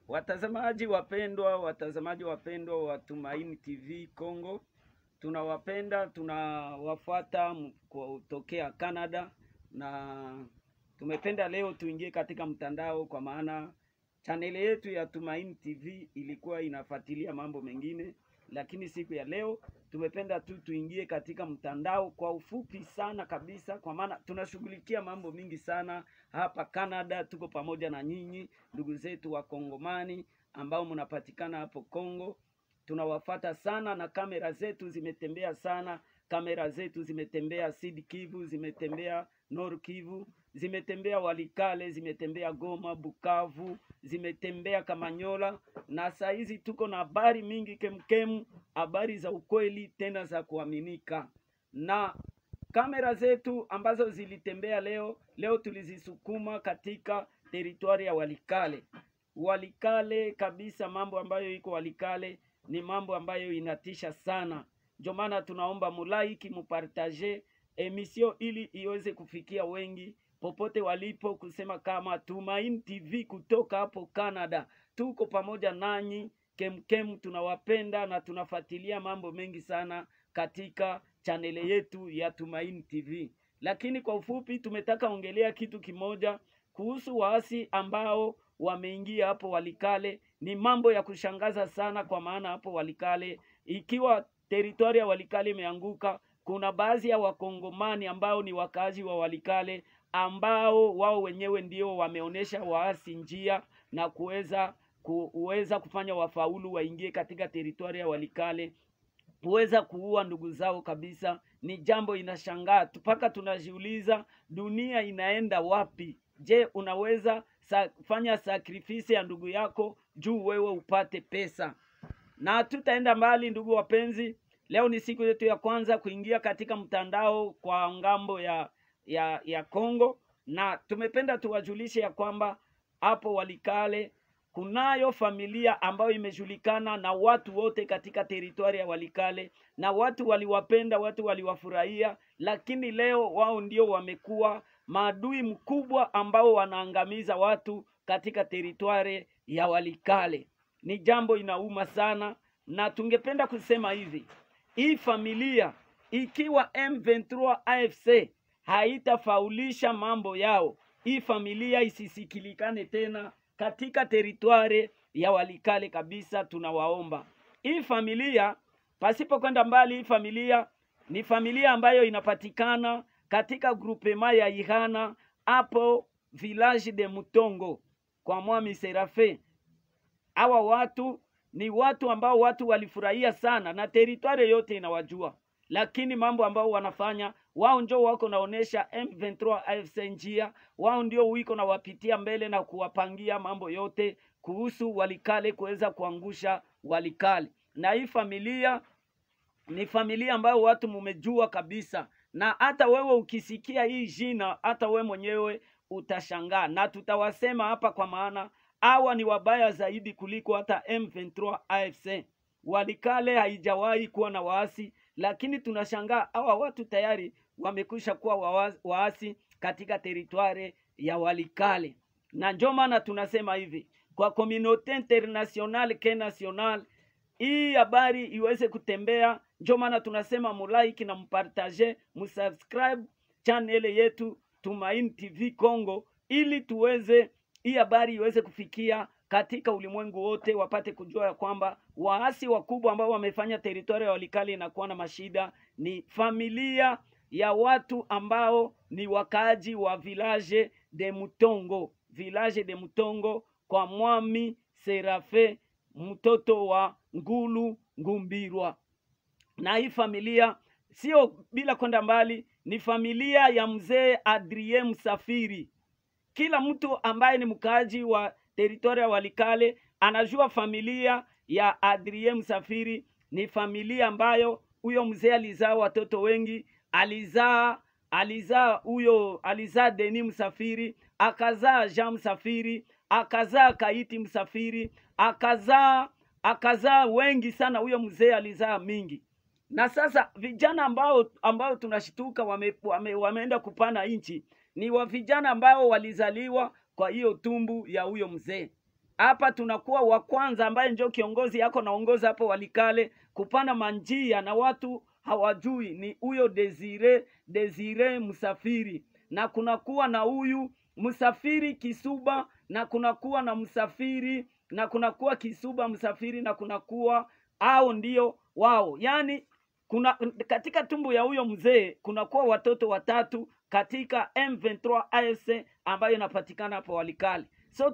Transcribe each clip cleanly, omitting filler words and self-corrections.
Watazamaji wapendwa wa Tumaini TV Kongo, tunawapenda, tunawafuata kutokea Canada, na tumependa leo tuingie katika mtandao, kwa maana channel yetu ya Tumaini TV ilikuwa inafuatilia mambo mengine, lakini siku ya leo tumependa tuingie katika mtandao kwa ufupi sana kabisa, kwa maana tunashughulikia mambo mingi sana hapa Canada. Tuko pamoja na nyinyi ndugu zetu wa Kongomani ambao mnapatikana hapo Kongo. Tunawafata sana, na kamera zetu zimetembea sana. Kamera zetu zimetembea Sud Kivu, zimetembea Nord Kivu, zimetembea Walikale, zimetembea Goma, Bukavu, zimetembea Kamanyola, na saa hizi tuko na habari mingi kemkemu, habari za ukweli tena za kuaminika. Na kamera zetu ambazo zilitembea leo tulizisukuma katika teritwari ya Walikale. Walikale kabisa, mambo ambayo iko Walikale ni mambo ambayo inatisha sana. Ndio maana tunaomba mulaiki, mupartage emission ili iweze kufikia wengi popote walipo, kusema kama Tumaini TV kutoka hapo Canada tuko pamoja nanyi kemkem. Tunawapenda na tunafuatilia mambo mengi sana katika chaneli yetu ya Tumaini TV. Lakini kwa ufupi tumetaka ongelea kitu kimoja kuhusu waasi ambao wameingia hapo Walikale. Ni mambo ya kushangaza sana, kwa maana hapo Walikale, ikiwa teritoria Walikale imeanguka, kuna baadhi ya wakongomani ambao ni wakazi wa Walikale ambao wao wenyewe ndio wameonesha waasi njia na kuweza kufanya wafaulu waingie katika teritoria ya Walikale, kuweza kuua ndugu zao kabisa. Ni jambo inashangaa mpaka tunajiuliza dunia inaenda wapi? Je, unaweza fanya sacrifice ya ndugu yako juu wewe upate pesa? Na tutaenda mbali ndugu wapenzi. Leo ni siku yetu ya kwanza kuingia katika mtandao kwa ngambo ya Kongo, na tumependa tuwajulishe ya kwamba hapo Walikale kunayo familia ambayo imejulikana na watu wote katika teritoria ya Walikale, na watu waliwapenda, watu waliwafurahia, lakini leo wao ndio wamekuwa maadui mkubwa ambao wanaangamiza watu katika teritoria ya Walikale. Ni jambo inauma sana, na tungependa kusema hivi: hii familia, ikiwa M23 AFC haitafaulisha mambo yao, hii familia isisikilikane tena katika teritwari ya Walikale kabisa. Tunawaomba hii familia, pasipo kwenda mbali, hii familia ni familia ambayo inapatikana katika groupement ya Ihana hapo village de Mutongo kwa Mwami Serafe. Hawa watu ni watu ambao watu walifurahia sana, na teritwari yote inawajua, lakini mambo ambao wanafanya wao ndio wako naonesha M23 AFC njia. Wao ndio wiko na wapitia mbele na kuwapangia mambo yote kuhusu Walikale, kuweza kuangusha Walikale. Na hii familia ni familia ambayo watu mumejua kabisa, na hata wewe ukisikia hii jina, hata wewe mwenyewe utashangaa, na tutawasema hapa kwa maana hawa ni wabaya zaidi kuliko hata M23 AFC. Walikale haijawahi kuwa na waasi, lakini tunashangaa hawa watu tayari wamekwisha kuwa waasi katika teritwari ya Walikale. Na ndio maana tunasema hivi kwa communauté internationale ke national, hii habari iweze kutembea. Ndio maana tunasema mulike na mpartage, musubscribe channel yetu Tumaini TV Kongo, ili tuweze hii habari iweze kufikia katika ulimwengu wote, wapate kujua ya kwamba waasi wakubwa ambao wamefanya teritoria ya Walikale inakuwa na mashida ni familia ya watu ambao ni wakaaji wa village de Mutongo, village de Mutongo kwa Mwami Serafe, mtoto wa Ngulu Ngumbirwa. Na hii familia sio bila kwenda mbali, ni familia ya mzee Adrien Msafiri. Kila mtu ambaye ni mkaaji wa teritoria ya Walikale anajua familia ya Adrien Msafiri. Ni familia ambayo huyo mzee alizaa watoto wengi. Alizaa Denis Msafiri, akazaa Jean Msafiri, akazaa Kaiti Msafiri, akazaa wengi sana. Huyo mzee alizaa mingi. Na sasa vijana ambao tunashituka wameenda kupana inchi ni wa vijana ambao walizaliwa kwa hiyo tumbu ya huyo mzee. hapa tunakuwa wa kwanza ambaye ndio kiongozi yako naongoza hapo Walikale kupana manjia na watu hawajui ni huyo Desire Msafiri, na kunakuwa na huyu Msafiri Kisuba, na kunakuwa na Msafiri, na kunakuwa Kisuba Msafiri, na kunakuwa hao ndio wao. Yani katika tumbo ya huyo mzee kunakuwa watoto watatu katika M23 AFC ambayo inapatikana hapo Walikale. So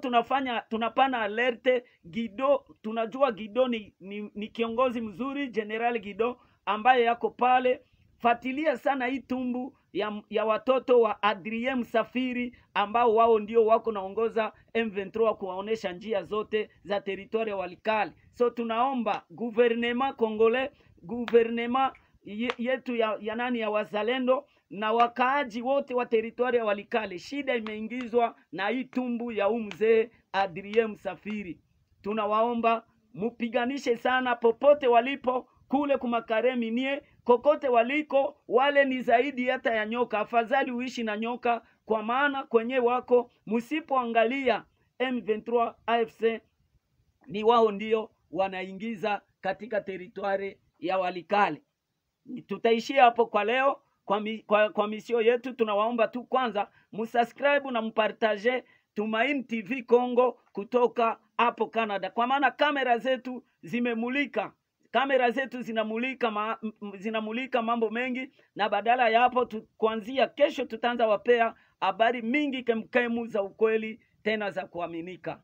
tunapana alerte Gido. Tunajua Gido ni kiongozi mzuri, General Gido ambaye yako pale. Fatilia sana hii tumbu ya watoto wa Adrien Msafiri ambao wao ndio wako naongoza M23 kuwaonesha njia zote za territoire ya Walikale. So tunaomba gouvernement congolais, gouvernement yetu ya nani ya wazalendo na wakaaji wote wa territoire ya Walikale, shida imeingizwa na hii tumbu ya mzee Adrien Msafiri. Tunawaomba mupiganishe sana popote walipo, kule kumakare minie, kokote waliko, wale ni zaidi hata ya nyoka. Afadhali uishi na nyoka, kwa maana kwenye wako msipoangalia M23 AFC ni wao ndio wanaingiza katika territoire ya Walikale. Tutaishia hapo kwa leo kwa misio yetu. Tunawaomba tu kwanza musubscribe na mpartage Tumaini TV Congo kutoka hapo Canada, kwa maana kamera zetu zimemulika, kamera zetu zinamulika mambo mengi, na badala ya hapo kuanzia kesho tutaanza wapea habari mingi kemkemu za ukweli tena za kuaminika.